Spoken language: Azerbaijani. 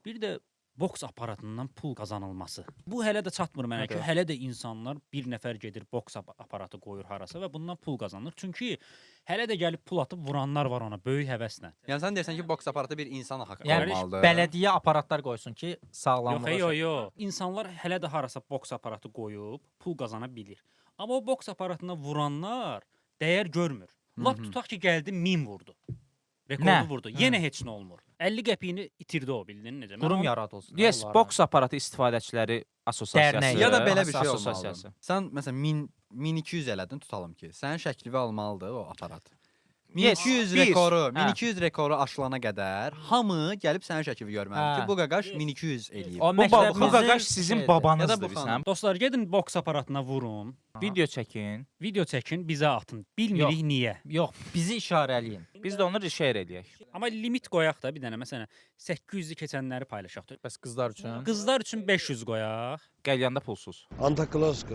Bir də boks aparatından pul qazanılması. Bu hələ də çatmır mənə ki, Nədir? hələ də insanlar bir nəfər gedir boks aparatı qoyur harasa və bundan pul qazanır. Çünki hələ də gəlib pul atıb vuranlar var ona böyük həvəslə. Yəni sən deyirsən ki, boks aparatı bir insan haqqı Yəni olmalıdır. bələdiyyə aparatlar qoysun ki, sağlamlığa. Yox. İnsanlar hələ də harasa boks aparatı qoyub pul qazana bilir. Amma o boks aparatına vuranlar dəyər görmür. Lap tutaq ki, gəldi 1000 vurdu. Rekordu Nə? vurdu. Yenə heç nə olmur. 50 qəpiyini itirdi o, bildin necə? Mən Durum onu- yaradılsın. Yes, Allah boks aparatı istifadəçiləri assosiasiyası. Dərnəyi. Ya da belə bir şey assosiasiyası. olmalıdır. Sən məsələn 1200 elədin, tutalım ki, sənin şəklini almalıdır o aparat. Yes, 1200 bir. rekoru, Hə. 1200 rekoru aşılana qədər hamı gəlib sənin şəklini görməlidir Hə. ki, bu qaqaş 1200 eləyib. O Bu məktəbimizin qaqaş sizin şeydir. Ya babanızdır da bu bilsən. xanım. Dostlar, gedin boks aparatına vurun, Video çəkin. video çəkin, bizə atın. Bilmirik niyə. Yox, bizi işarələyin. Biz də onu share eləyək. Amma limit qoyaq da bir dənə məsələn 800-ü keçənləri paylaşaq. Bəs qızlar üçün? Qızlar üçün 500 qoyaq. Qəlyanda pulsuz. Antakloska.